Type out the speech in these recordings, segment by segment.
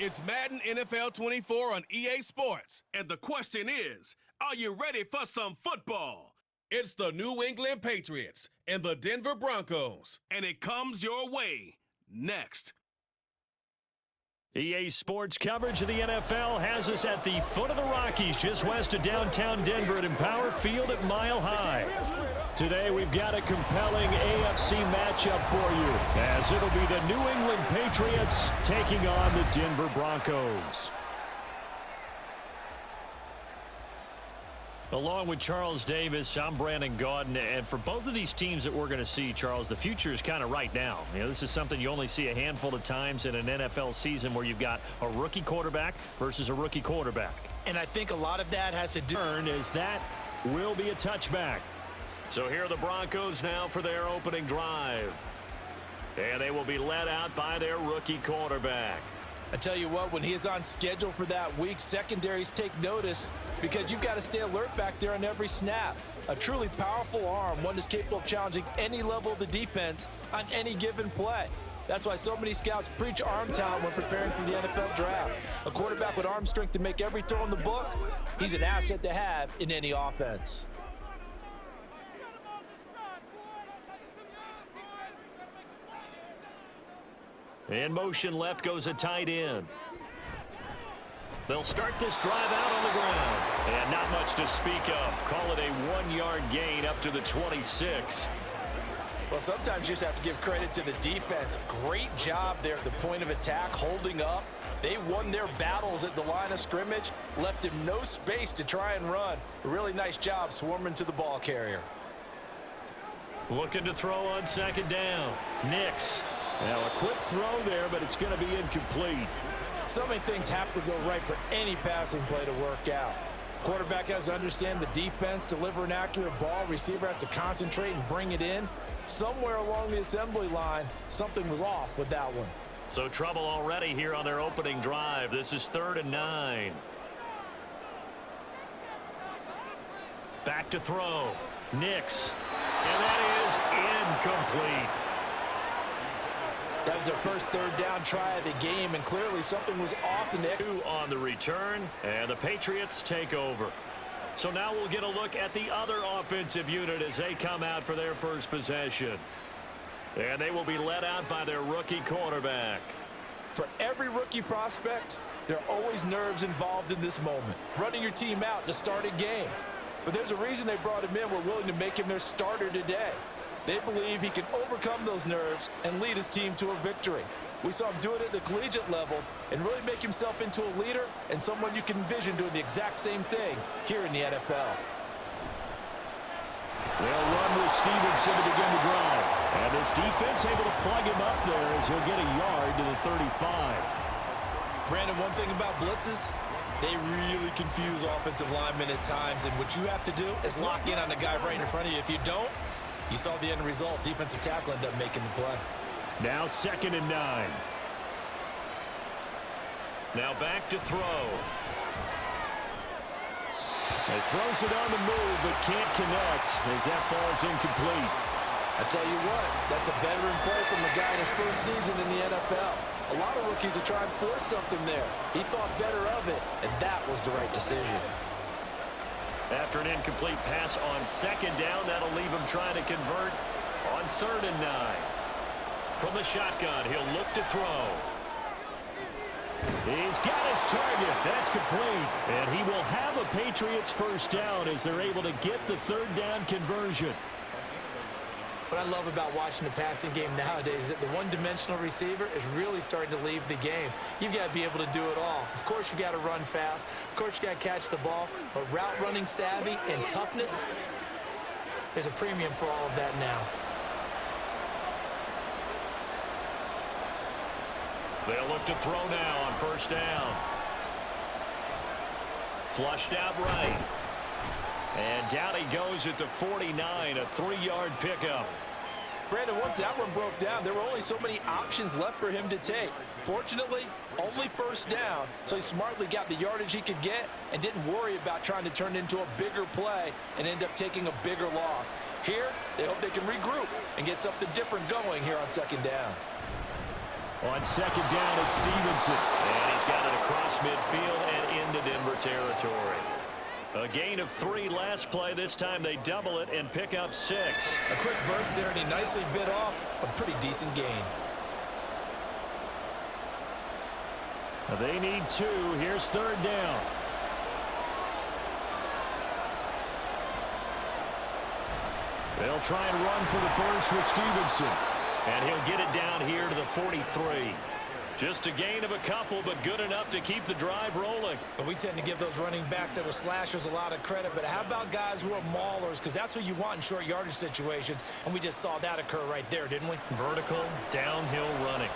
It's Madden NFL 24 on EA Sports. And the question is, are you ready for some football? It's the New England Patriots and the Denver Broncos. And it comes your way next. EA Sports coverage of the NFL has us at the foot of the Rockies, just west of downtown Denver at Empower Field at Mile High. Today we've got a compelling AFC matchup for you, as it'll be the New England Patriots taking on the Denver Broncos. Along with Charles Davis, I'm Brandon Gaudin, and for both of these teams that we're going to see, Charles, the future is kind of right now. You know, this is something you only see a handful of times in an NFL season where you've got a rookie quarterback versus a rookie quarterback. And I think a lot of that has to do is that will be a touchback. So here are the Broncos now for their opening drive. And they will be led out by their rookie quarterback. I tell you what, when he is on schedule for that week, secondaries take notice because you've got to stay alert back there on every snap. A truly powerful arm, one that's capable of challenging any level of the defense on any given play. That's why so many scouts preach arm talent when preparing for the NFL draft. A quarterback with arm strength to make every throw in the book, he's an asset to have in any offense. In motion left goes a tight end. They'll start this drive out on the ground. And not much to speak of. Call it a 1-yard gain up to the 26. Well, sometimes you just have to give credit to the defense. Great job there at the point of attack, holding up. They won their battles at the line of scrimmage, left him no space to try and run. A really nice job swarming to the ball carrier. Looking to throw on second down. Nix. Now a quick throw there, but it's going to be incomplete. So many things have to go right for any passing play to work out. Quarterback has to understand the defense, deliver an accurate ball. Receiver has to concentrate and bring it in. Somewhere along the assembly line, something was off with that one. So trouble already here on their opening drive. This is 3rd and 9. Back to throw. Nix. And that is incomplete. That was their first 3rd down try of the game, and clearly something was off in there. On the return, and the Patriots take over. So now we'll get a look at the other offensive unit as they come out for their first possession. And they will be led out by their rookie quarterback. For every rookie prospect, there are always nerves involved in this moment. Running your team out to start a game. But there's a reason they brought him in. We're willing to make him their starter today. They believe he can overcome those nerves and lead his team to a victory. We saw him do it at the collegiate level and really make himself into a leader and someone you can envision doing the exact same thing here in the NFL. They'll run with Stevenson to begin the drive. And this defense able to plug him up there as he'll get a yard to the 35. Brandon, one thing about blitzes, they really confuse offensive linemen at times, and what you have to do is lock in on the guy right in front of you. If you don't, you saw the end result. Defensive tackle ended up making the play. Now 2nd and 9. Now back to throw. He throws it on the move, but can't connect as that falls incomplete. I tell you what, that's a veteran play from the guy in his first season in the NFL. A lot of rookies are trying to force something there. He thought better of it, and that was the right decision. After an incomplete pass on 2nd down, that'll leave him trying to convert on 3rd and 9. From the shotgun, he'll look to throw. He's got his target. That's complete. And he will have a Patriots first down as they're able to get the 3rd down conversion. What I love about watching the passing game nowadays is that the one-dimensional receiver is really starting to leave the game. You've got to be able to do it all. Of course, you got to run fast. Of course, you got to catch the ball. But route running savvy and toughness, there's a premium for all of that now. They'll look to throw now on 1st down. Flushed out right. And down he goes at the 49, a 3-yard pickup. Brandon, once that one broke down, there were only so many options left for him to take. Fortunately, only 1st down, so he smartly got the yardage he could get and didn't worry about trying to turn it into a bigger play and end up taking a bigger loss. Here, they hope they can regroup and get something different going here on 2nd down. On 2nd down, it's Stevenson. And he's got it across midfield and into Denver territory. A gain of 3 last play. This time they double it and pick up 6. A quick burst there, and he nicely bit off a pretty decent gain. They need 2. Here's 3rd down. They'll try and run for the first with Stevenson. And he'll get it down here to the 43. Just a gain of a couple, but good enough to keep the drive rolling. But we tend to give those running backs that are slashers a lot of credit. But how about guys who are maulers? Because that's who you want in short yardage situations. And we just saw that occur right there, didn't we? Vertical, downhill running.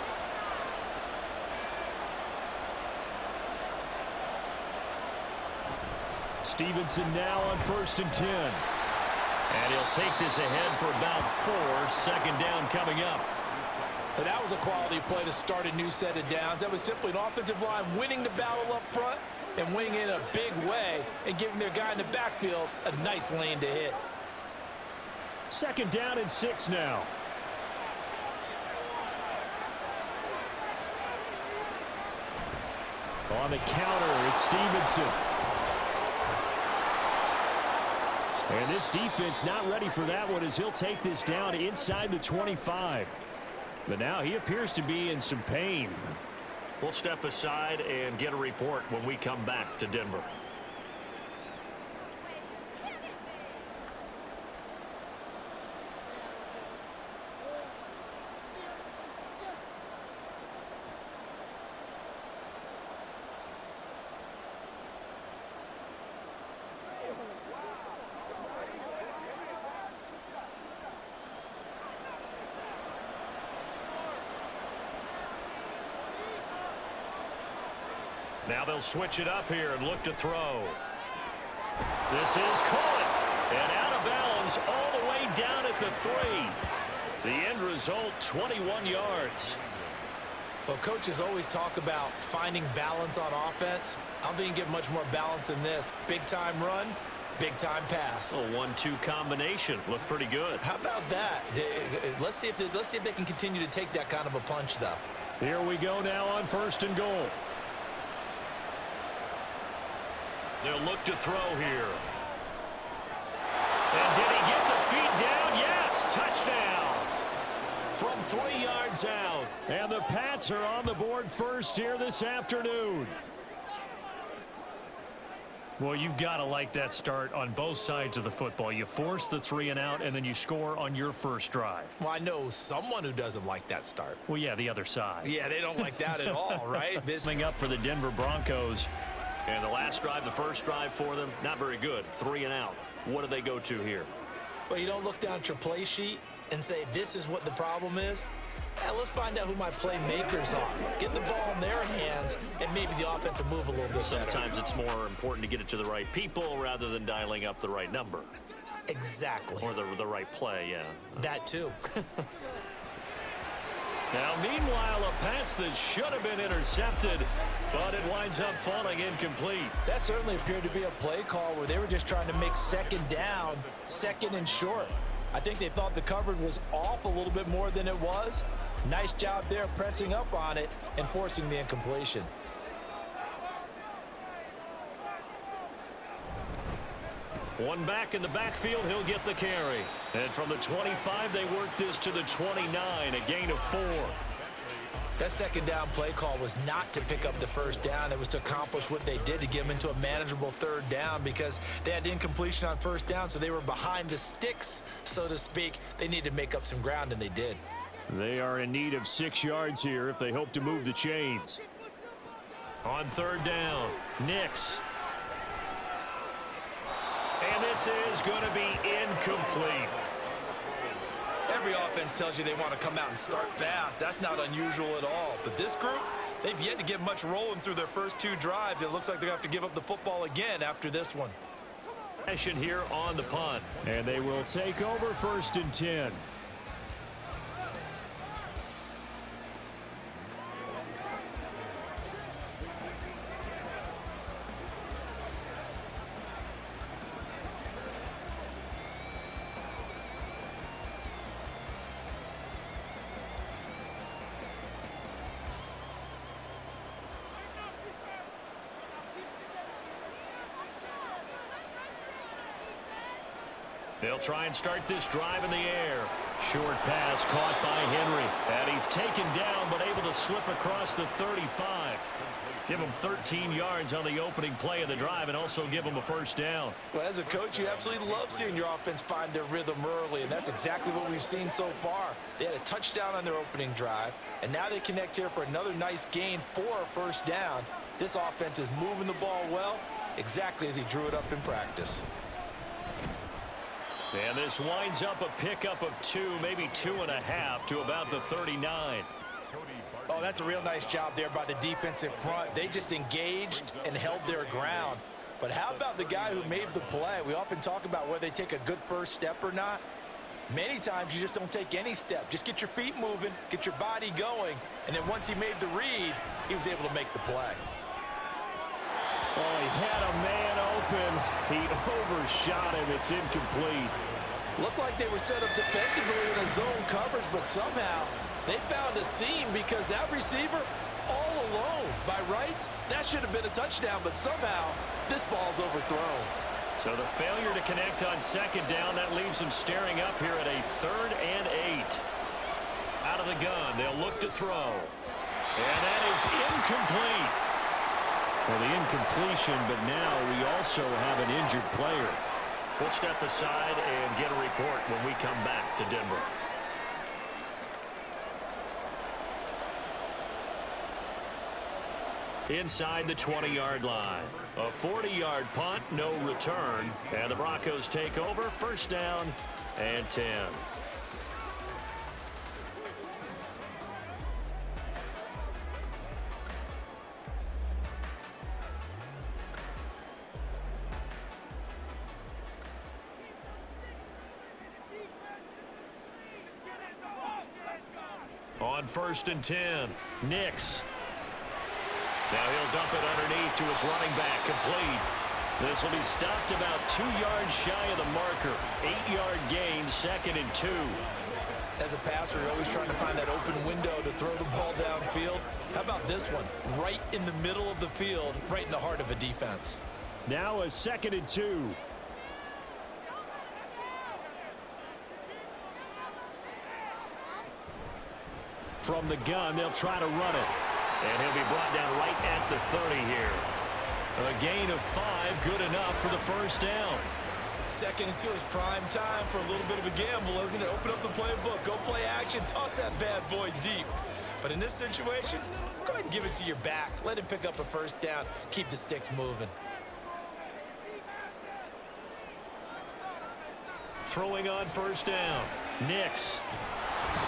Stevenson now on 1st and 10. And he'll take this ahead for about 4. 2nd down coming up. But that was a quality play to start a new set of downs. That was simply an offensive line winning the battle up front and winning in a big way and giving their guy in the backfield a nice lane to hit. 2nd down and 6 now. On the counter, it's Stevenson. And this defense not ready for that one as he'll take this down inside the 25. But now he appears to be in some pain. We'll step aside and get a report when we come back to Denver. Now they'll switch it up here and look to throw. This is caught and out of bounds all the way down at the 3. The end result, 21 yards. Well, coaches always talk about finding balance on offense. I don't think you can get much more balance than this. Big-time run, big-time pass. A 1-2 combination. Looked pretty good. How about that? Let's see if they can continue to take that kind of a punch, though. Here we go now on 1st and goal. They'll look to throw here. And did he get the feet down? Yes, touchdown. From 3 yards out. And the Pats are on the board first here this afternoon. Well, you've got to like that start on both sides of the football. You force the 3 and out, and then you score on your first drive. Well, I know someone who doesn't like that start. Well, yeah, the other side. Yeah, they don't like that at all, right? This coming up for the Denver Broncos. And the last drive, the first drive for them, not very good. 3 and out. What do they go to here? Well, you don't look down at your play sheet and say, this is what the problem is. Let's find out who my playmakers are. Get the ball in their hands, and maybe the offense will move a little bit better. Sometimes it's more important to get it to the right people rather than dialing up the right number. Exactly. Or the right play, yeah. That too. Now, meanwhile, a pass that should have been intercepted, but it winds up falling incomplete. That certainly appeared to be a play call where they were just trying to make 2nd down, 2nd and short. I think they thought the coverage was off a little bit more than it was. Nice job there pressing up on it and forcing the incompletion. One back in the backfield, he'll get the carry. And from the 25, they work this to the 29, a gain of 4. That 2nd down play call was not to pick up the 1st down. It was to accomplish what they did to get them into a manageable 3rd down because they had incompletion on 1st down, so they were behind the sticks, so to speak. They needed to make up some ground, and they did. They are in need of 6 yards here if they hope to move the chains. On 3rd down, Nix. And this is going to be incomplete. Every offense tells you they want to come out and start fast. That's not unusual at all. But this group, they've yet to get much rolling through their first 2 drives. It looks like they're going to have to give up the football again after this one. Action here on the punt. And they will take over 1st and 10. They'll try and start this drive in the air. Short pass caught by Henry. And he's taken down but able to slip across the 35. Give him 13 yards on the opening play of the drive and also give him a first down. Well, as a coach, you absolutely love seeing your offense find their rhythm early, and that's exactly what we've seen so far. They had a touchdown on their opening drive, and now they connect here for another nice gain for a first down. This offense is moving the ball well, exactly as he drew it up in practice. And this winds up a pickup of 2, maybe 2.5 to about the 39. Oh, that's a real nice job there by the defensive front. They just engaged and held their ground. But how about the guy who made the play? We often talk about whether they take a good first step or not. Many times you just don't take any step. Just get your feet moving, get your body going, and then once he made the read, he was able to make the play. Oh, he had a man open. He overshot him. It's incomplete. Looked like they were set up defensively in a zone coverage, but somehow they found a seam because that receiver all alone. By rights, that should have been a touchdown, but somehow this ball's overthrown. So the failure to connect on second down, that leaves them staring up here at a 3rd and 8. Out of the gun, they'll look to throw. And that is incomplete. Well, the incompletion, but now we also have an injured player. We'll step aside and get a report when we come back to Denver. Inside the 20-yard line. A 40-yard punt, no return. And the Broncos take over, first down and 10. On 1st and 10, Nix. Now he'll dump it underneath to his running back, complete. This will be stopped about 2 yards shy of the marker. 8-yard gain, 2nd and 2. As a passer, you're always trying to find that open window to throw the ball downfield. How about this one? Right in the middle of the field, right in the heart of a defense. Now a 2nd and 2. From the gun, they'll try to run it. And he'll be brought down right at the 30 here. A gain of 5, good enough for the first down. 2nd and 2 is prime time for a little bit of a gamble, isn't it? Open up the playbook, go play action, toss that bad boy deep. But in this situation, go ahead and give it to your back. Let him pick up a first down, keep the sticks moving. Throwing on first down, Nix.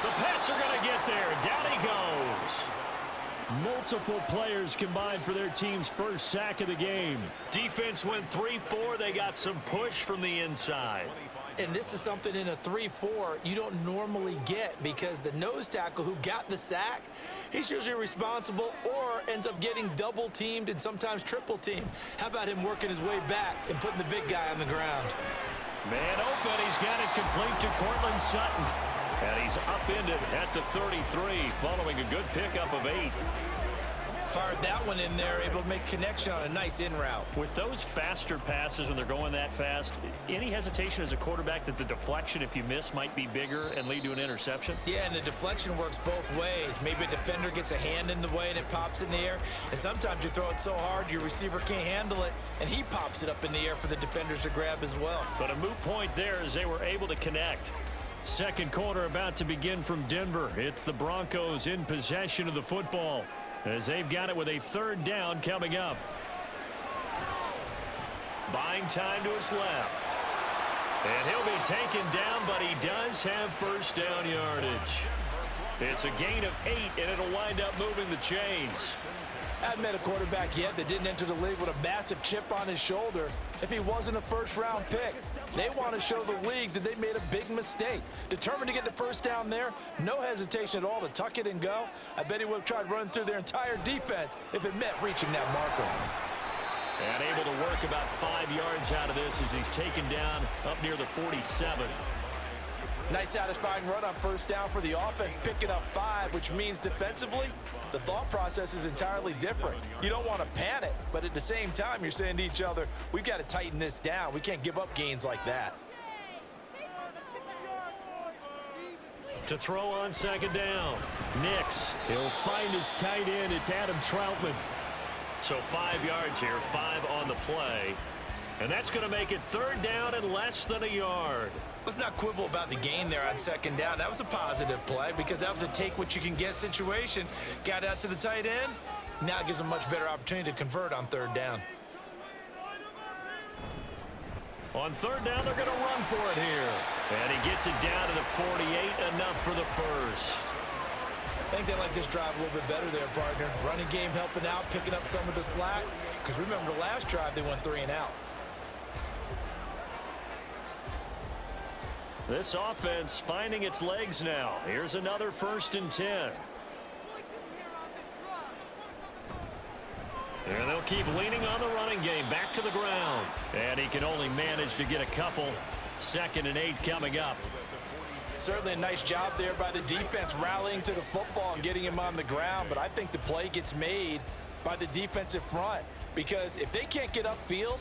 The Pats are going to get there. Down he goes. Multiple players combined for their team's first sack of the game. Defense went 3-4. They got some push from the inside. And this is something in a 3-4 you don't normally get because the nose tackle who got the sack, he's usually responsible or ends up getting double teamed and sometimes triple teamed. How about him working his way back and putting the big guy on the ground? Man open. He's got it complete to Cortland Sutton. And he's upended at the 33 following a good pickup of 8. Fired that one in there, able to make connection on a nice in route. With those faster passes when they're going that fast, any hesitation as a quarterback that the deflection, if you miss, might be bigger and lead to an interception? Yeah, and the deflection works both ways. Maybe a defender gets a hand in the way and it pops in the air. And sometimes you throw it so hard your receiver can't handle it, and he pops it up in the air for the defenders to grab as well. But a moot point there as they were able to connect. Second quarter about to begin from Denver. It's the Broncos in possession of the football as they've got it with a 3rd down coming up. Buying time to his left. And he'll be taken down, but he does have first down yardage. It's a gain of 8, and it'll wind up moving the chains. I haven't met a quarterback yet that didn't enter the league with a massive chip on his shoulder if he wasn't a first-round pick. They want to show the league that they made a big mistake. Determined to get the first down there, no hesitation at all to tuck it and go. I bet he would have tried running through their entire defense if it meant reaching that marker. And able to work about 5 yards out of this as he's taken down up near the 47. Nice satisfying run on first down for the offense, picking up 5, which means defensively, the thought process is entirely different. You don't want to panic, but at the same time, you're saying to each other, we've got to tighten this down. We can't give up gains like that. To throw on second down. Nix. He'll find his tight end. It's Adam Troutman. So 5 yards here, 5 on the play. And that's going to make it third down and less than a yard. Let's not quibble about the gain there on second down. That was a positive play because that was a take-what-you-can-get situation. Got out to the tight end. Now it gives them a much better opportunity to convert on third down. On third down, they're going to run for it here. And he gets it down to the 48, enough for the first. I think they like this drive a little bit better there, partner. Running game helping out, picking up some of the slack. Because remember, the last drive, they went 3 and out. This offense finding its legs now. Here's another 1st and 10. And they'll keep leaning on the running game. Back to the ground. And he can only manage to get a couple. 2nd and 8 coming up. Certainly a nice job there by the defense rallying to the football and getting him on the ground. But I think the play gets made by the defensive front. Because if they can't get upfield,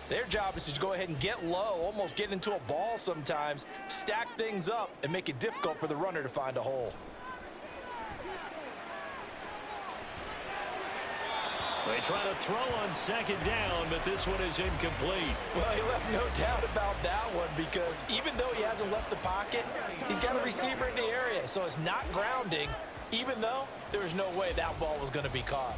their job is to go ahead and get low, almost get into a ball sometimes, stack things up, and make it difficult for the runner to find a hole. They try to throw on second down, but this one is incomplete. Well, he left no doubt about that one because even though he hasn't left the pocket, he's got a receiver in the area, so it's not grounding, even though there was no way that ball was going to be caught.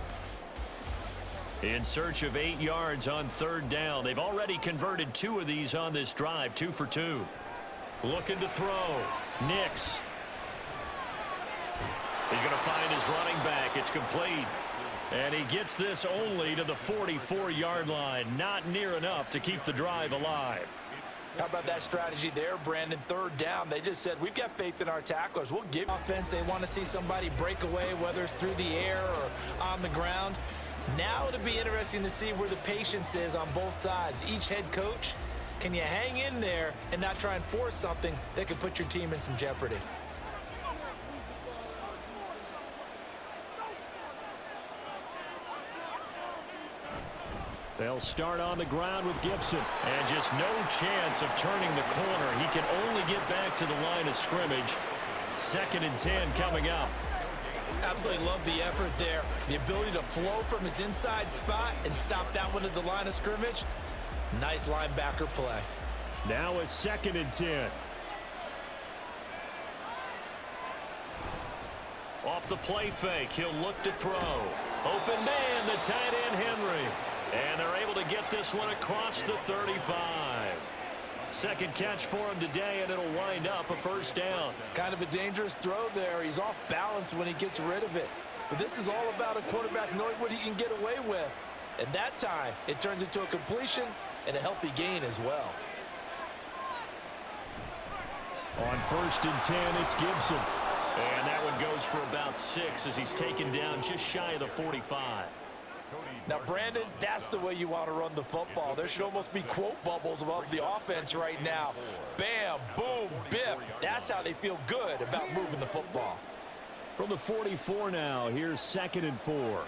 In search of 8 yards on third down. They've already converted 2 of these on this drive, 2 for 2. Looking to throw. Nix. He's going to find his running back. It's complete. And he gets this only to the 44-yard line. Not near enough to keep the drive alive. How about that strategy there, Brandon? Third down, they just said, we've got faith in our tacklers. We'll give offense. They want to see somebody break away, whether it's through the air or on the ground. Now it'll be interesting to see where the patience is on both sides. Each head coach, can you hang in there and not try and force something that could put your team in some jeopardy? They'll start on the ground with Gibson. And just no chance of turning the corner. He can only get back to the line of scrimmage. 2nd and 10 coming up. Absolutely love the effort there. The ability to flow from his inside spot and stop that one at the line of scrimmage. Nice linebacker play. Now a 2nd and 10. Off the play fake, he'll look to throw. Open man, the tight end Henry. And they're able to get this one across the 35. Second catch for him today, and it'll wind up a first down. Kind of a dangerous throw there. He's off balance when he gets rid of it. But this is all about a quarterback knowing what he can get away with. And that time, it turns into a completion and a healthy gain as well. On 1st and 10, it's Gibson. And that one goes for about 6 as he's taken down just shy of the 45. Now, Brandon, that's the way you want to run the football. There should almost be quote bubbles above the offense right now. Bam, boom, biff. That's how they feel good about moving the football. From the 44 now, here's 2nd and 4.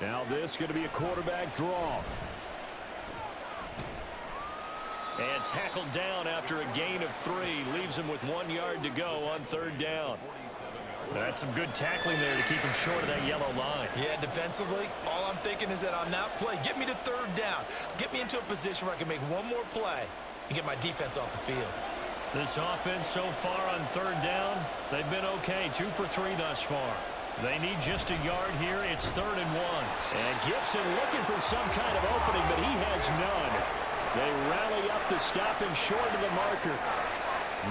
Now this going to be a quarterback draw. And tackled down after a gain of 3. Leaves him with 1 yard to go on third down. That's some good tackling there to keep him short of that yellow line. Yeah, defensively, all I'm thinking is that on that play, get me to third down. Get me into a position where I can make one more play and get my defense off the field. This offense so far on third down, they've been okay. 2 for 3 thus far. They need just a yard here. It's 3rd and 1. And Gibson looking for some kind of opening, but he has none. They rally up to stop him short of the marker.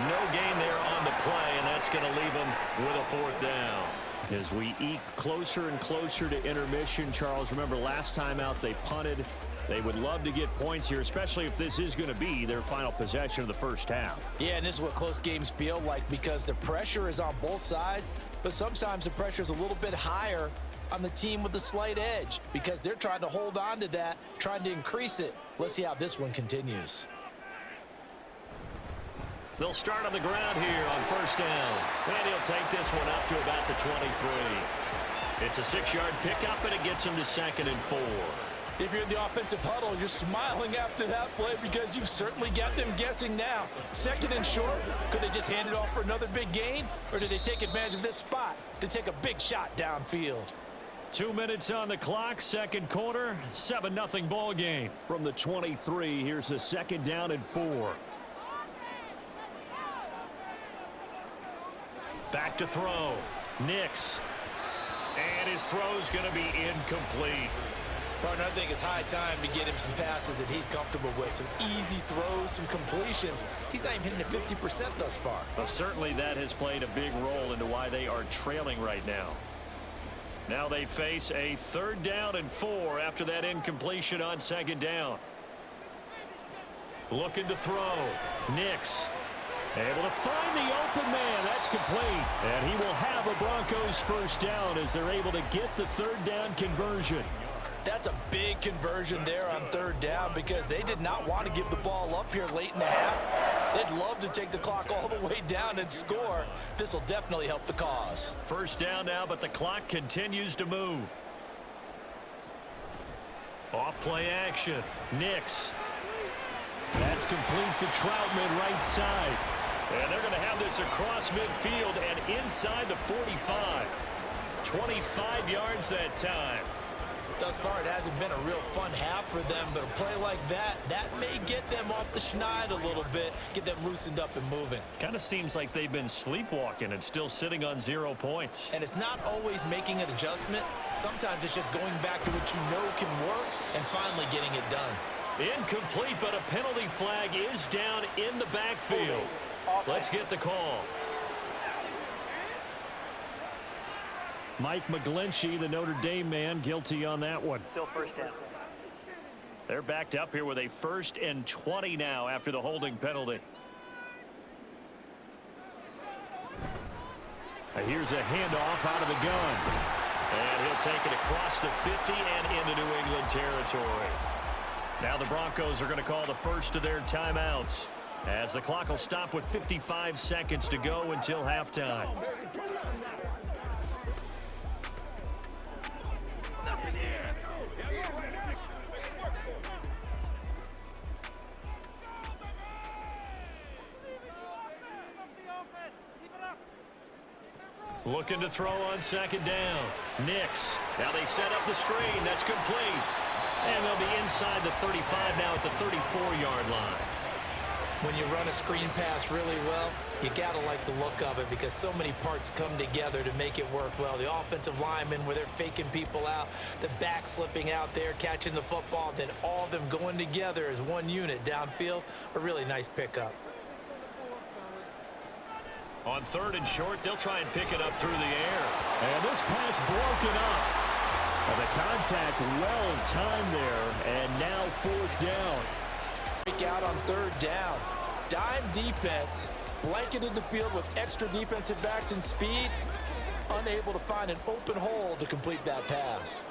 No gain there on the play, and that's going to leave him with a 4th down. As we eke closer and closer to intermission, Charles, remember last time out they punted. They would love to get points here, especially if this is going to be their final possession of the first half. Yeah, and this is what close games feel like because the pressure is on both sides, but sometimes the pressure is a little bit higher on the team with the slight edge because they're trying to hold on to that, trying to increase it. Let's see how this one continues. They'll start on the ground here on 1st down. And he'll take this one up to about the 23. It's a 6-yard pickup, and it gets him to 2nd and 4. If you're in the offensive huddle, you're smiling after that play because you've certainly got them guessing now. Second and short, could they just hand it off for another big gain? Or did they take advantage of this spot to take a big shot downfield? 2 minutes on the clock, second quarter, 7-0 ball game. From the 23, here's a 2nd down and 4. Back to throw. Nix. And his throw's going to be incomplete. Partner, I think it's high time to get him some passes that he's comfortable with. Some easy throws, some completions. He's not even hitting the 50% thus far. Well, certainly that has played a big role into why they are trailing right now. Now they face a 3rd down and 4 after that incompletion on 2nd down. Looking to throw. Nix. Able to find the open man. That's complete. And he will have a Broncos 1st down as they're able to get the 3rd down conversion. That's a big conversion there on 3rd down because they did not want to give the ball up here late in the half. They'd love to take the clock all the way down and score. This will definitely help the cause. 1st down now, but the clock continues to move. Off play action. Nix. That's complete to Troutman right side. And they're going to have this across midfield and inside the 45. 25 yards that time. Thus far, it hasn't been a real fun half for them, but a play like that may get them off the schneid a little bit, get them loosened up and moving. Kind of seems like they've been sleepwalking and still sitting on 0 points. And it's not always making an adjustment. Sometimes it's just going back to what you know can work and finally getting it done. Incomplete, but a penalty flag is down in the backfield. Let's get the call. Mike McGlinchey, the Notre Dame man, guilty on that one. Still 1st down. They're backed up here with a 1st and 20 now after the holding penalty. Here's a handoff out of the gun. And he'll take it across the 50 and into New England territory. Now the Broncos are going to call the first of their timeouts, as the clock will stop with 55 seconds to go until halftime. Looking to throw on 2nd down. Nix. Now they set up the screen. That's complete. And they'll be inside the 35 now at the 34-yard line. When you run a screen pass really well, you got to like the look of it because so many parts come together to make it work well. The offensive linemen, where they're faking people out, the back slipping out there, catching the football, then all of them going together as one unit downfield. A really nice pickup. On 3rd and short, they'll try and pick it up through the air. And this pass broken up. Well, the contact well timed there, and now 4th down. Break out on 3rd down. Dime defense, blanketed the field with extra defensive backs and speed, unable to find an open hole to complete that pass.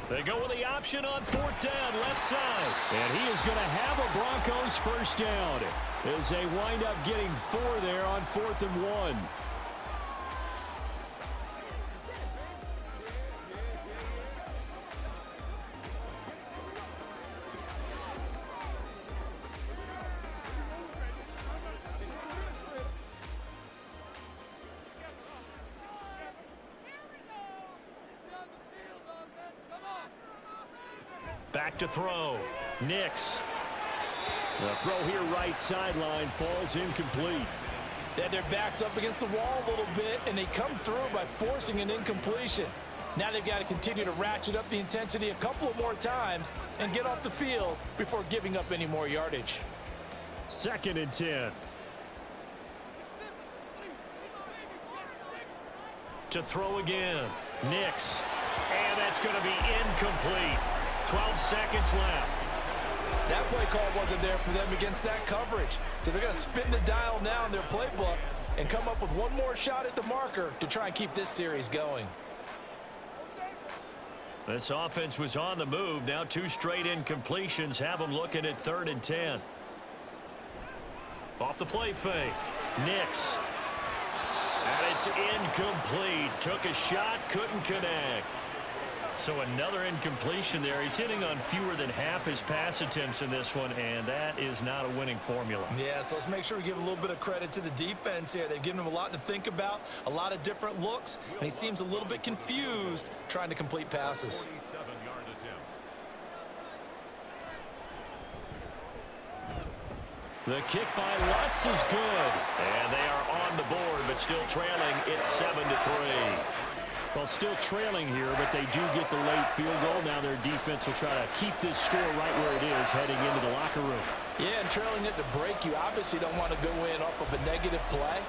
They go with the option on 4th down, left side. And he is going to have a Broncos 1st down as they wind up getting 4 there on 4th and 1. Back to throw. Nix. The throw here right sideline falls incomplete. They had their backs up against the wall a little bit, and they come through by forcing an incompletion. Now they've got to continue to ratchet up the intensity a couple of more times and get off the field before giving up any more yardage. 2nd and 10. To throw again. Nix. And that's going to be incomplete. 12 seconds left. That play call wasn't there for them against that coverage. So they're going to spin the dial now in their playbook and come up with one more shot at the marker to try and keep this series going. This offense was on the move. Now 2 straight incompletions have them looking at 3rd and 10. Off the play fake. Nix. And it's incomplete. Took a shot, couldn't connect. So another incompletion there. He's hitting on fewer than half his pass attempts in this one, and that is not a winning formula. Yeah, so let's make sure we give a little bit of credit to the defense here. They've given him a lot to think about, a lot of different looks, and he seems a little bit confused trying to complete passes. The kick by Lutz is good. And they are on the board, but still trailing. It's 7-3. Well, still trailing here, but they do get the late field goal. Now their defense will try to keep this score right where it is heading into the locker room. Yeah, and trailing it to break, you obviously don't want to go in off of a negative play.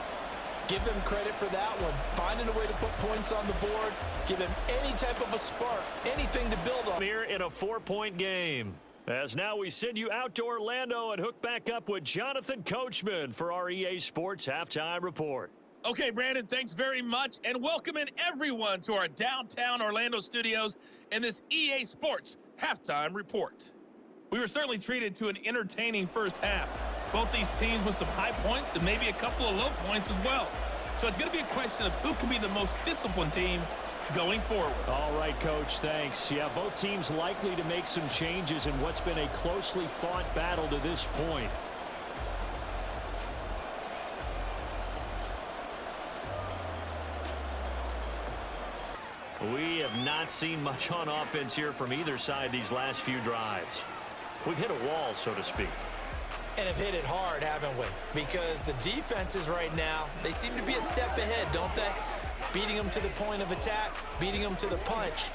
Give them credit for that one. Finding a way to put points on the board. Give them any type of a spark, anything to build on. Here in a 4-point game. As now we send you out to Orlando and hook back up with Jonathan Coachman for our EA Sports Halftime Report. Okay, Brandon, thanks very much, and welcome in everyone to our downtown Orlando studios in this EA Sports Halftime Report. We were certainly treated to an entertaining first half. Both these teams with some high points and maybe a couple of low points as well. So it's going to be a question of who can be the most disciplined team going forward. All right, Coach, thanks. Yeah, both teams likely to make some changes in what's been a closely fought battle to this point. We have not seen much on offense here from either side these last few drives. We've hit a wall, so to speak. And have hit it hard, haven't we? Because the defenses right now, they seem to be a step ahead, don't they? Beating them to the point of attack, beating them to the punch.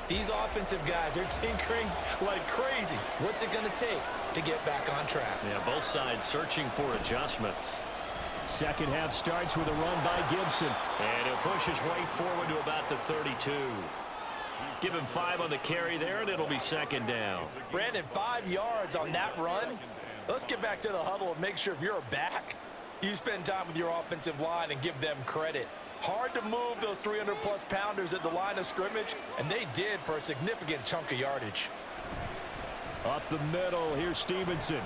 These offensive guys, they're tinkering like crazy. What's it going to take to get back on track? Yeah, both sides searching for adjustments. Second half starts with a run by Gibson. And he'll push his way forward to about the 32. Give him 5 on the carry there, and it'll be second down. Brandon, 5 yards on that run. Let's get back to the huddle and make sure if you're a back, you spend time with your offensive line and give them credit. Hard to move those 300-plus pounders at the line of scrimmage, and they did for a significant chunk of yardage. Up the middle, here's Stevenson.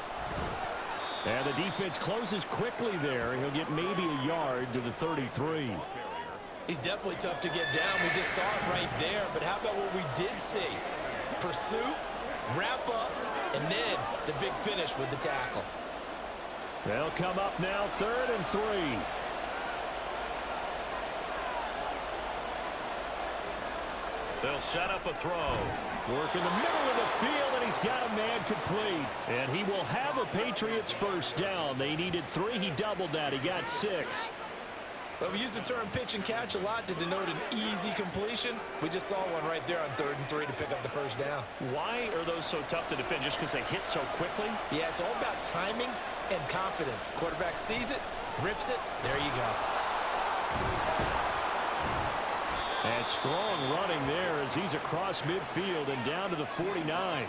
And the defense closes quickly there. He'll get maybe a yard to the 33. He's definitely tough to get down. We just saw it right there. But how about what we did see? Pursuit, wrap up, and then the big finish with the tackle. They'll come up now, 3rd and 3. They'll set up a throw. Work in the middle of the field, and he's got a man complete. And he will have a Patriots first down. They needed 3. He doubled that. He got 6. Well, we use the term pitch and catch a lot to denote an easy completion. We just saw one right there on 3rd and 3 to pick up the first down. Why are those so tough to defend? Just because they hit so quickly? Yeah, it's all about timing and confidence. Quarterback sees it, rips it, there you go. And strong running there as he's across midfield and down to the 49.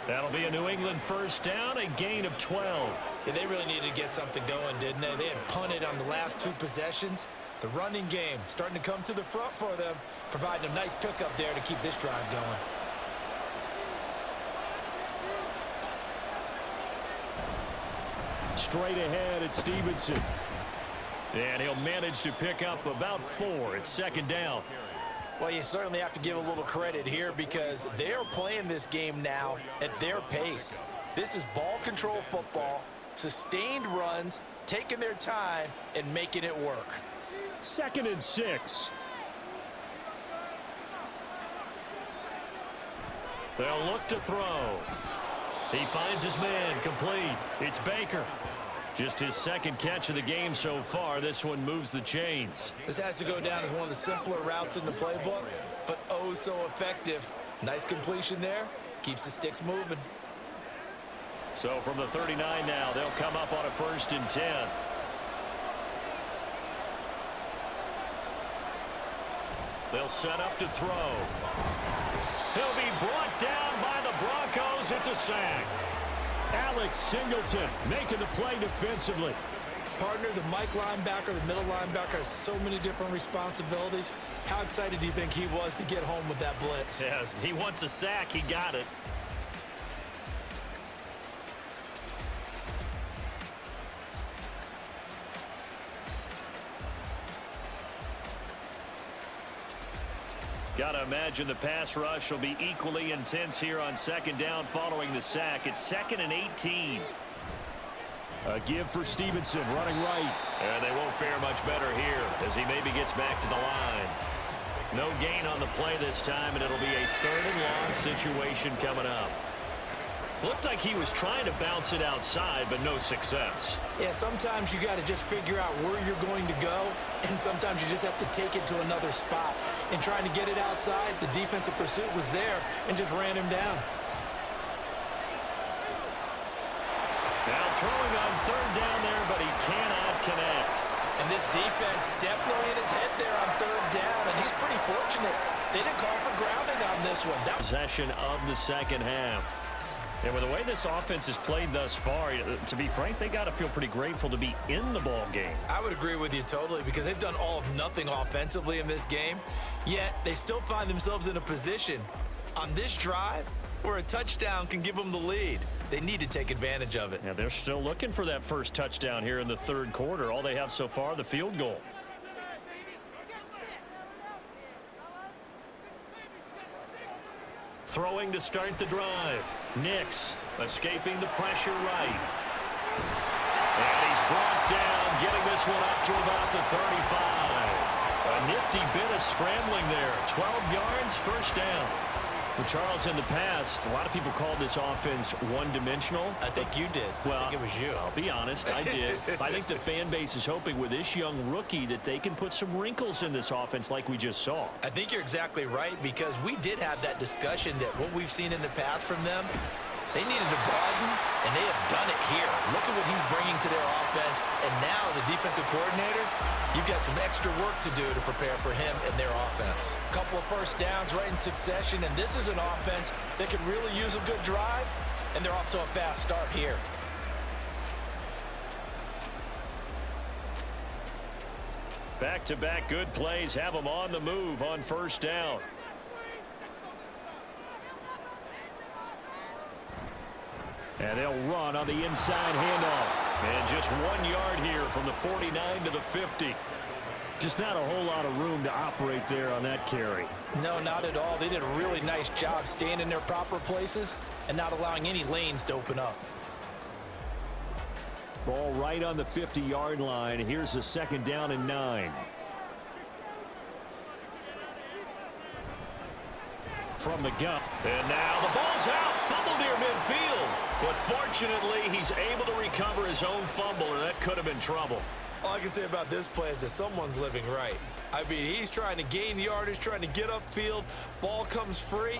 That'll be a New England first down, a gain of 12. Yeah, they really needed to get something going, didn't they? They had punted on the last 2 possessions. The running game starting to come to the front for them, providing a nice pickup there to keep this drive going. Straight ahead at Stevenson. And he'll manage to pick up about 4. It's second down. Well, you certainly have to give a little credit here because they're playing this game now at their pace. This is ball control football, sustained runs, taking their time, and making it work. 2nd and 6. They'll look to throw. He finds his man, complete. It's Baker. Just his 2nd catch of the game so far. This one moves the chains. This has to go down as one of the simpler routes in the playbook, but oh so effective. Nice completion there. Keeps the sticks moving. So from the 39 now, they'll come up on a 1st and 10. They'll set up to throw. He'll be brought down by the Broncos. It's a sack. Alex Singleton making the play defensively. Partner, the Mike linebacker, the middle linebacker has so many different responsibilities. How excited do you think he was to get home with that blitz? Yeah, he wants a sack. He got it. Got to imagine the pass rush will be equally intense here on second down following the sack. It's 2nd and 18. A give for Stevenson, running right. And they won't fare much better here as he maybe gets back to the line. No gain on the play this time, and it'll be a 3rd and long situation coming up. Looked like he was trying to bounce it outside, but no success. Yeah, sometimes you got to just figure out where you're going to go, and sometimes you just have to take it to another spot. And trying to get it outside, the defensive pursuit was there and just ran him down. Now throwing on 3rd down there, but he cannot connect. And this defense definitely in his head there on 3rd down, and he's pretty fortunate. They didn't call for grounding on this one. Possession of the second half. And with the way this offense has played thus far, to be frank, they got to feel pretty grateful to be in the ball game. I would agree with you totally because they've done all of nothing offensively in this game, yet they still find themselves in a position on this drive where a touchdown can give them the lead. They need to take advantage of it. Yeah, they're still looking for that first touchdown here in the 3rd quarter. All they have so far, the field goal. Throwing to start the drive. Nix escaping the pressure right. And he's brought down, getting this one up to about the 35. A nifty bit of scrambling there. 12 yards, first down. Well, Charles, in the past, a lot of people called this offense one-dimensional. I think you did. Well, I think it was you. I'll be honest, I did. I think the fan base is hoping with this young rookie that they can put some wrinkles in this offense like we just saw. I think you're exactly right because we did have that discussion that what we've seen in the past from them, they needed to broaden, and they have done it here. Look at what he's bringing to their offense, and now as a defensive coordinator, you've got some extra work to do to prepare for him and their offense. A couple of first downs right in succession, and this is an offense that could really use a good drive, and they're off to a fast start here. Back-to-back good plays have them on the move on first down. And they'll run on the inside handoff. And just 1 yard here from the 49 to the 50. Just not a whole lot of room to operate there on that carry. No, not at all. They did a really nice job staying in their proper places and not allowing any lanes to open up. Ball right on the 50-yard line. Here's a 2nd down and 9. From the gun. And now the ball's out. Fumble near midfield. But fortunately, he's able to recover his own fumble, or that could have been trouble. All I can say about this play is that someone's living right. I mean, he's trying to gain yardage, trying to get upfield. Ball comes free.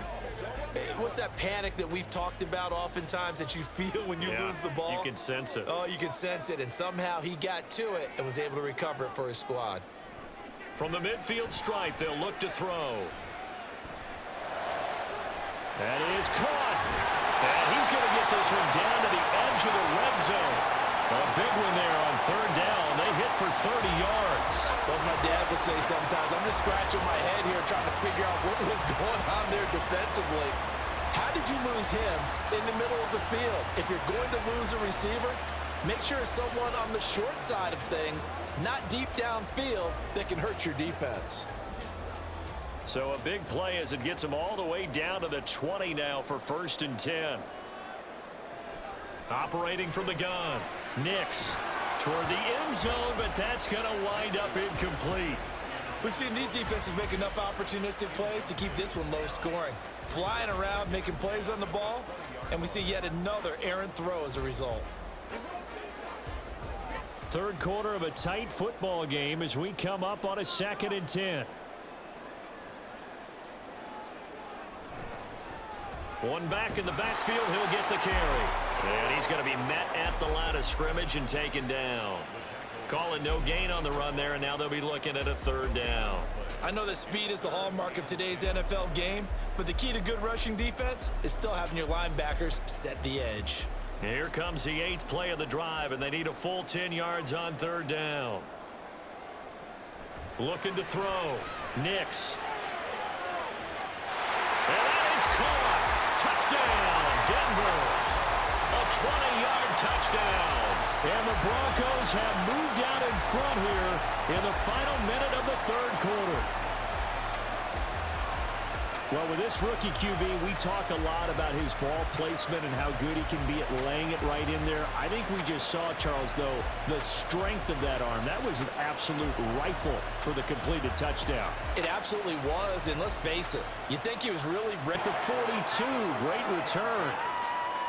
What's that panic that we've talked about oftentimes that you feel when you lose the ball? You can sense it. Oh, you can sense it. And somehow he got to it and was able to recover it for his squad. From the midfield stripe, they'll look to throw. That is caught. And he's going to get this one down to the edge of the red zone. A big one there on 3rd down. They hit for 30 yards. Well, my dad would say sometimes, I'm just scratching my head here trying to figure out what was going on there defensively. How did you lose him in the middle of the field? If you're going to lose a receiver, make sure it's someone on the short side of things, not deep downfield, that can hurt your defense. So a big play as it gets them all the way down to the 20 now for 1st and 10. Operating from the gun. Nix toward the end zone, but that's going to wind up incomplete. We've seen these defenses make enough opportunistic plays to keep this one low scoring. Flying around, making plays on the ball, and we see yet another errant throw as a result. 3rd quarter of a tight football game as we come up on a 2nd and 10. One back in the backfield, he'll get the carry. And he's going to be met at the line of scrimmage and taken down. Calling no gain on the run there, and now they'll be looking at a 3rd down. I know that speed is the hallmark of today's NFL game, but the key to good rushing defense is still having your linebackers set the edge. Here comes the 8th play of the drive, and they need a full 10 yards on 3rd down. Looking to throw. Nix. And that is caught. Touchdown, Denver. A 20-yard touchdown. And the Broncos have moved out in front here in the final minute of the 3rd quarter. Well, with this rookie QB, we talk a lot about his ball placement and how good he can be at laying it right in there. I think we just saw, Charles, though, the strength of that arm. That was an absolute rifle for the completed touchdown. It absolutely was, and let's face it, you think he was really ready. The 42, great return.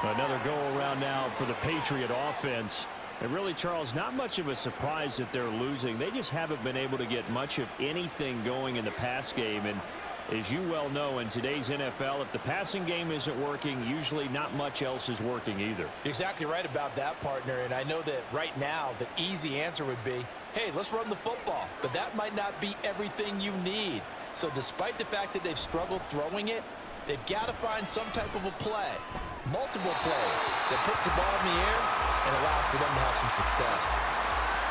Another go-around now for the Patriot offense. And really, Charles, not much of a surprise that they're losing. They just haven't been able to get much of anything going in the pass game. And as you well know, in today's NFL, if the passing game isn't working, usually not much else is working either. You're exactly right about that, partner. And I know that right now the easy answer would be, hey, let's run the football. But that might not be everything you need. So despite the fact that they've struggled throwing it, they've got to find some type of a play, multiple plays that puts the ball in the air and allows for them to have some success.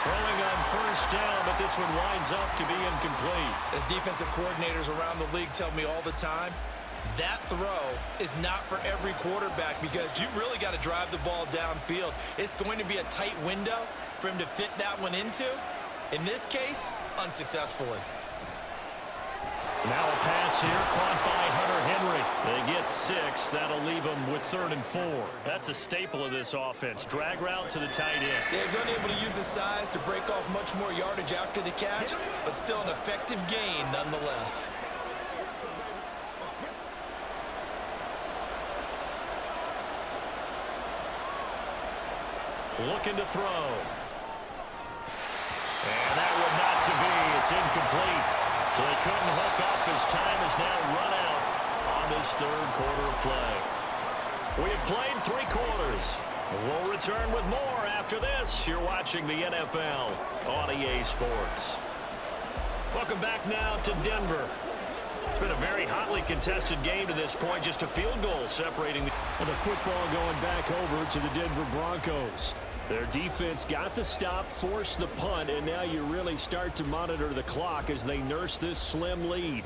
Throwing on first down, but this one winds up to be incomplete. As defensive coordinators around the league tell me all the time, that throw is not for every quarterback because you've really got to drive the ball downfield. It's going to be a tight window for him to fit that one into. In this case, unsuccessfully. Now a pass here, caught by Hunter Henry. They get 6. That'll leave them with 3rd and 4. That's a staple of this offense. Drag route to the tight end. Yeah, he's unable to use his size to break off much more yardage after the catch, but still an effective gain nonetheless. Looking to throw. And that would not to be. It's incomplete. So they couldn't hook up as time has now run out on this 3rd quarter of play. We have played 3 quarters. We'll return with more after this. You're watching the NFL on EA Sports. Welcome back now to Denver. It's been a very hotly contested game to this point. Just a field goal separating the football going back over to the Denver Broncos. Their defense got the stop, forced the punt, and now you really start to monitor the clock as they nurse this slim lead.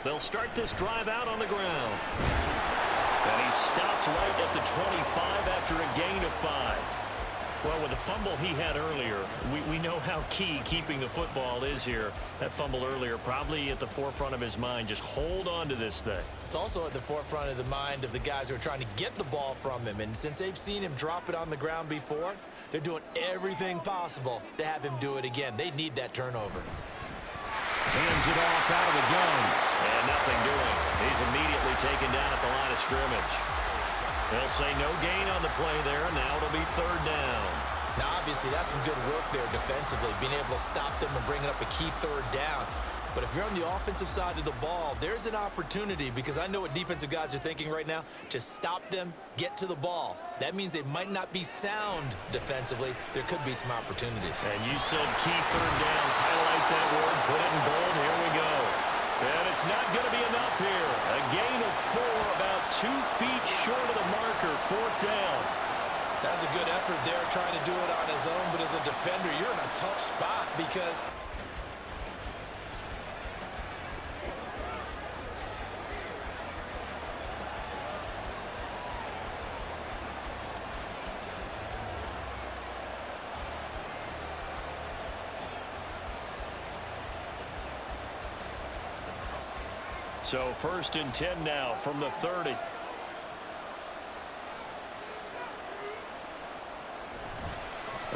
They'll start this drive out on the ground. And he stopped right at the 25 after a gain of 5. Well, with the fumble he had earlier, we know how key keeping the football is here. That fumble earlier probably at the forefront of his mind. Just hold on to this thing. It's also at the forefront of the mind of the guys who are trying to get the ball from him. And since they've seen him drop it on the ground before, they're doing everything possible to have him do it again. They need that turnover. Hands it off out of the gun. And nothing doing. He's immediately taken down at the line of scrimmage. They'll say no gain on the play there, and now it'll be 3rd down. Now, obviously, that's some good work there defensively, being able to stop them and bringing up a key 3rd down. But if you're on the offensive side of the ball, there's an opportunity because I know what defensive guys are thinking right now. Just stop them, get to the ball. That means they might not be sound defensively. There could be some opportunities. And you said key 3rd down. Highlight that word, put it in bold. Here we go. And it's not going to be enough here. A gain of 4, about 2 feet short of the marker, 4th down. That was a good effort there, trying to do it on his own. But as a defender, you're in a tough spot because so 1st and 10 now from the 30.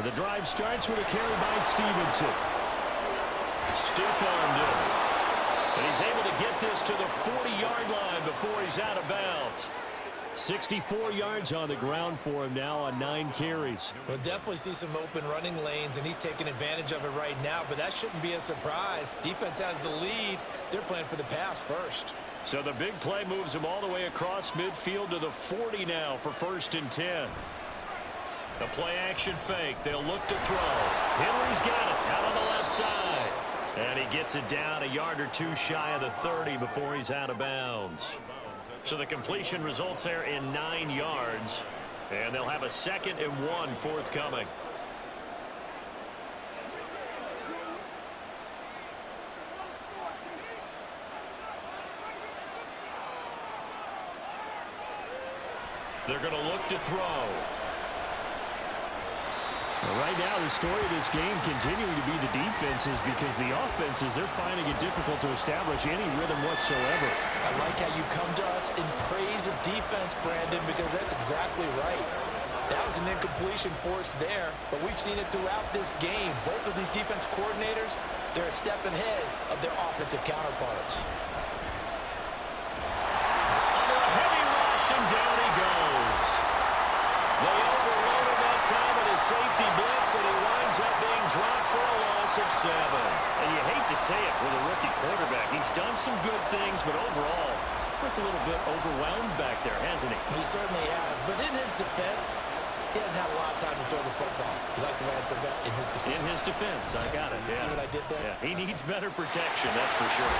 The drive starts with a carry by Stevenson. Stiff-armed him. And he's able to get this to the 40-yard line before he's out of bounds. 64 yards on the ground for him now on 9 carries. We'll definitely see some open running lanes, and he's taking advantage of it right now, but that shouldn't be a surprise. Defense has the lead. They're playing for the pass first. So the big play moves him all the way across midfield to the 40 now for 1st and 10. The play-action fake. They'll look to throw. Henry's got it out on the left side. And he gets it down a yard or 2 shy of the 30 before he's out of bounds. So the completion results there in 9 yards. And they'll have a 2nd and 1 forthcoming. They're going to look to throw. Well, right now, the story of this game continuing to be the defenses, because the offenses, they're finding it difficult to establish any rhythm whatsoever. I like how you come to us in praise of defense, Brandon, because that's exactly right. That was an incompletion force there, but we've seen it throughout this game. Both of these defense coordinators, they're a step ahead of their offensive counterparts. Under a heavy rush, and down he goes. They overload him that time in his safety blitz, and he winds up being dropped for a loss of 7. And you hate to say it with a rookie quarterback. He's done some good things, but overall, looked a little bit overwhelmed back there, hasn't he? He certainly has, but in his defense, he hasn't had a lot of time to throw the football. You like the way I said that? In his defense. In his defense, I got it. You see what I did there? Yeah, he needs better protection, that's for sure.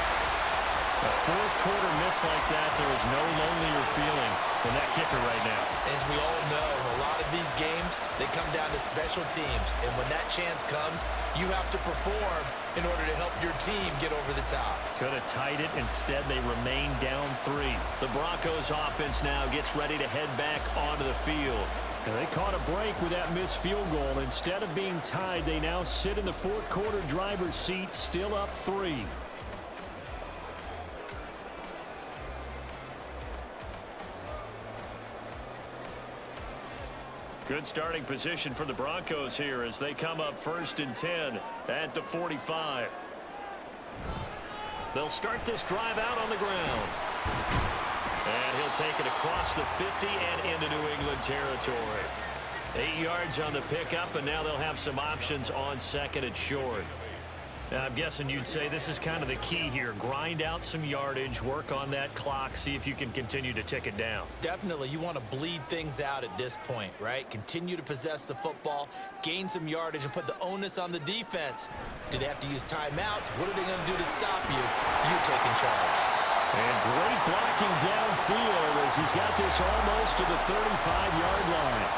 A fourth quarter miss like that, there is no lonelier feeling than that kicker right now. As we all know, a lot of these games, they come down to special teams. And when that chance comes, you have to perform in order to help your team get over the top. Could have tied it. Instead, they remain down 3. The Broncos offense now gets ready to head back onto the field. And they caught a break with that missed field goal. Instead of being tied, they now sit in the fourth quarter driver's seat, still up 3. Good starting position for the Broncos here as they come up 1st and 10 at the 45. They'll start this drive out on the ground. And he'll take it across the 50 and into New England territory. 8 yards on the pickup, and now they'll have some options on 2nd and short. Now, I'm guessing you'd say this is kind of the key here. Grind out some yardage, work on that clock, see if you can continue to tick it down. Definitely, you want to bleed things out at this point, right? Continue to possess the football, gain some yardage, and put the onus on the defense. Do they have to use timeouts? What are they going to do to stop you? You taking charge. And great blocking downfield as he's got this almost to the 35-yard line.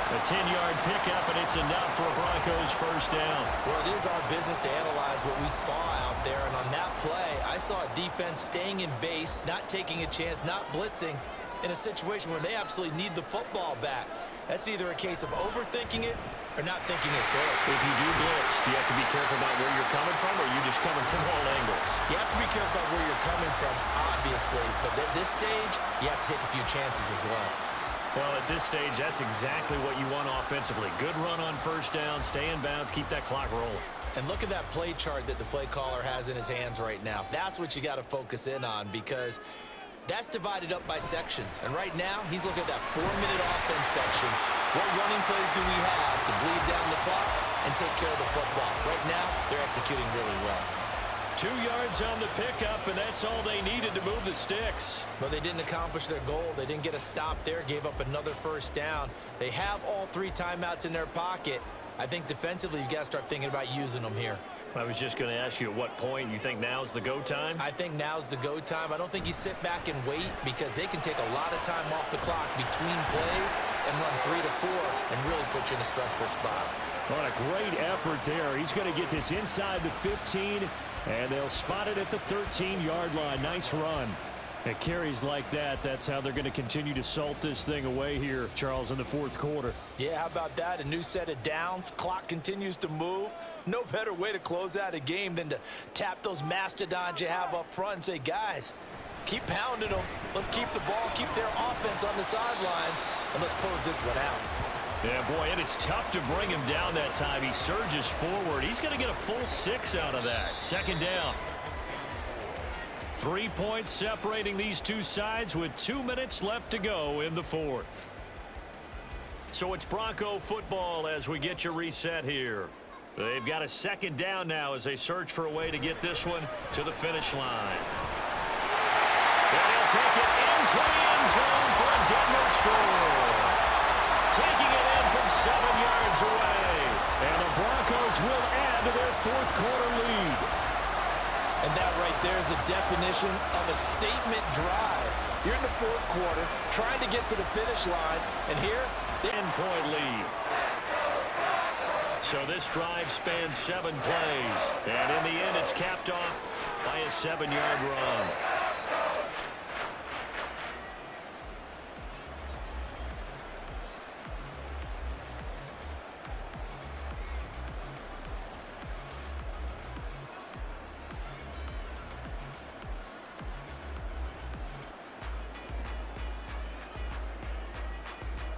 A 10-yard pickup, and it's enough for a Broncos first down. Well, it is our business to analyze what we saw out there, and on that play, I saw a defense staying in base, not taking a chance, not blitzing, in a situation where they absolutely need the football back. That's either a case of overthinking it or not thinking it through. If you do blitz, do you have to be careful about where you're coming from, or are you just coming from all angles? You have to be careful about where you're coming from, obviously, but at this stage, you have to take a few chances as well. Well, at this stage, that's exactly what you want offensively. Good run on first down, stay in bounds, keep that clock rolling. And look at that play chart that the play caller has in his hands right now. That's what you got to focus in on, because that's divided up by sections. And right now, he's looking at that 4-minute offense section. What running plays do we have to bleed down the clock and take care of the football? Right now, they're executing really well. 2 yards on the pickup, and that's all they needed to move the sticks. But they didn't accomplish their goal. They didn't get a stop there, gave up another first down. They have all 3 timeouts in their pocket. I think defensively, you've got to start thinking about using them here. I was just going to ask you at what point you think now's the go time? I think now's the go time. I don't think you sit back and wait, because they can take a lot of time off the clock between plays and run 3 to 4 and really put you in a stressful spot. What a great effort there. He's going to get this inside the 15, and they'll spot it at the 13-yard line. Nice run. At carries like that, that's how they're going to continue to salt this thing away here, Charles, in the fourth quarter. Yeah, how about that? A new set of downs. Clock continues to move. No better way to close out a game than to tap those mastodons you have up front and say, guys, keep pounding them. Let's keep the ball, keep their offense on the sidelines, and let's close this one out. Yeah, boy, and it's tough to bring him down that time. He surges forward. He's going to get a full 6 out of that. Second down. 3 points separating these two sides with 2 minutes left to go in the fourth. So it's Bronco football as we get you reset here. They've got a second down now as they search for a way to get this one to the finish line. And he'll take it into the end zone for a Denver score. Taking it in from 7 yards away. And the Broncos will add to their fourth quarter lead. And that right there is a definition of a statement drive. You're in the fourth quarter, trying to get to the finish line, and here, 10-point lead. So this drive spans 7 plays. And in the end, it's capped off by a 7-yard run.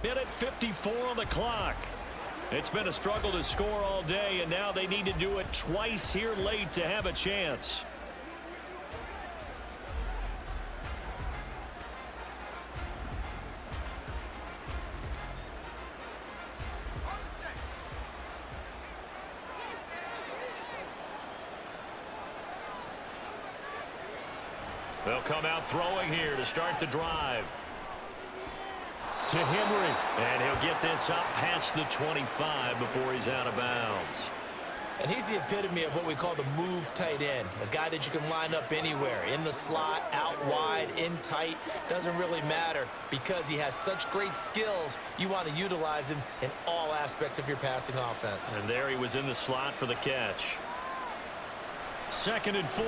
Minute 54 on the clock. It's been a struggle to score all day, and now they need to do it twice here late to have a chance. They'll come out throwing here to start the drive. To Henry, and he'll get this up past the 25 before he's out of bounds. And he's the epitome of what we call the move tight end, a guy that you can line up anywhere, in the slot, out wide, in tight, doesn't really matter because he has such great skills. You want to utilize him in all aspects of your passing offense. And there he was in the slot for the catch. 2nd and 4.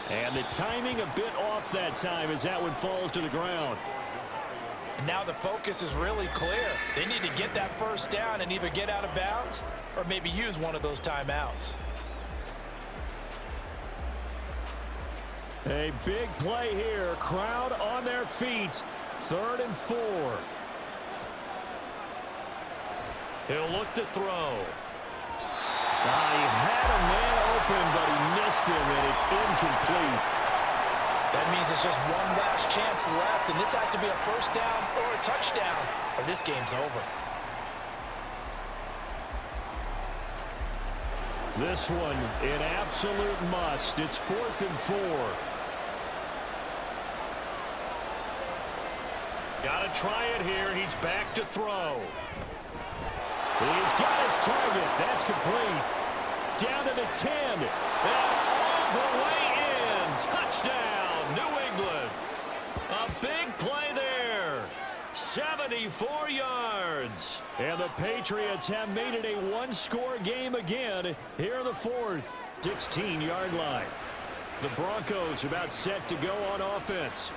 And the timing a bit off that time as that one falls to the ground. And now the focus is really clear. They need to get that first down and either get out of bounds or maybe use one of those timeouts. A big play here. Crowd on their feet. 3rd and 4. He'll look to throw. He had a man open, but he missed him, and it's incomplete. That means it's just one last chance left, and this has to be a first down or a touchdown, or this game's over. This one, an absolute must. It's 4th and 4. Got to try it here. He's back to throw. He's got his target. That's complete. Down to the 10. And all the way in. Touchdown, New England. A big play there. 74 yards. And the Patriots have made it a one-score game again here in the 4th. 16-yard line. The Broncos about set to go on offense.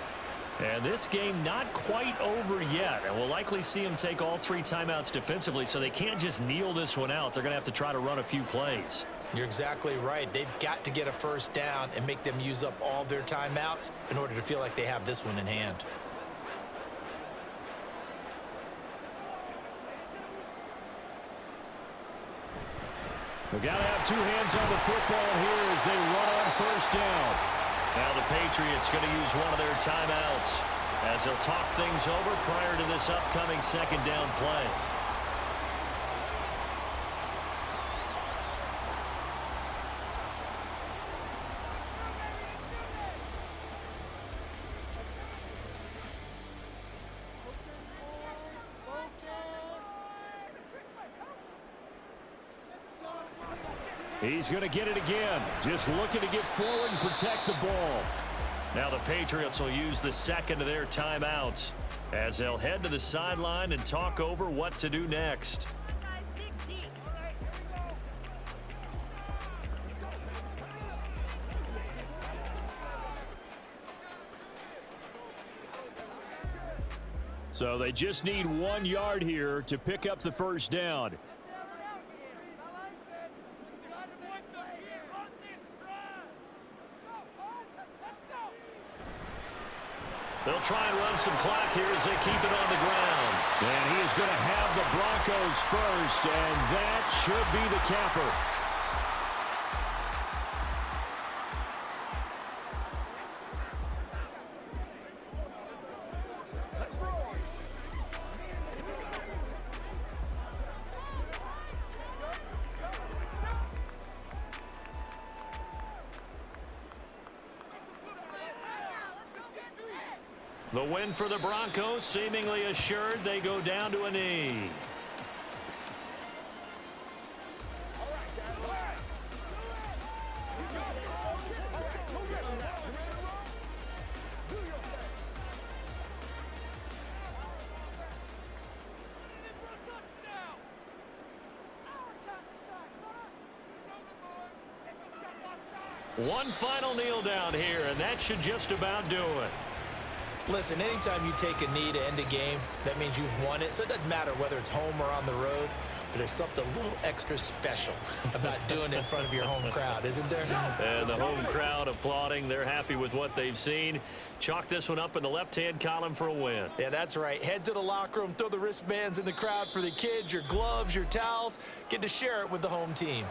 And this game not quite over yet. And we'll likely see them take all 3 timeouts defensively, so they can't just kneel this one out. They're going to have to try to run a few plays. You're exactly right. They've got to get a first down and make them use up all their timeouts in order to feel like they have this one in hand. We've got to have 2 hands on the football here as they run on first down. Now the Patriots going to use one of their timeouts as they'll talk things over prior to this upcoming 2nd down play. He's going to get it again. Just looking to get forward and protect the ball. Now the Patriots will use the 2nd of their timeouts as they'll head to the sideline and talk over what to do next. So they just need 1 yard here to pick up the first down. They'll try and run some clock here as they keep it on the ground. And he is going to have the Broncos first, and that should be the capper. The win for the Broncos seemingly assured. They go down to a knee. One final kneel down here, and that should just about do it. Listen, anytime you take a knee to end a game, that means you've won it. So it doesn't matter whether it's home or on the road. but there's something a little extra special about doing it in front of your home crowd, isn't there? And the home crowd applauding. They're happy with what they've seen. Chalk this one up in the left-hand column for a win. Yeah, that's right. Head to the locker room, throw the wristbands in the crowd for the kids, your gloves, your towels. Get to share it with the home team.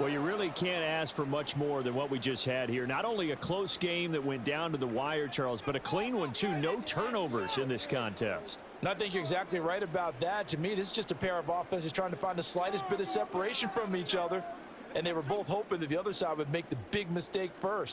Well, you really can't ask for much more than what we just had here. Not only a close game that went down to the wire, Charles, but a clean one, too. No turnovers in this contest. And I think you're exactly right about that. To me, this is just a pair of offenses trying to find the slightest bit of separation from each other. And they were both hoping that the other side would make the big mistake first.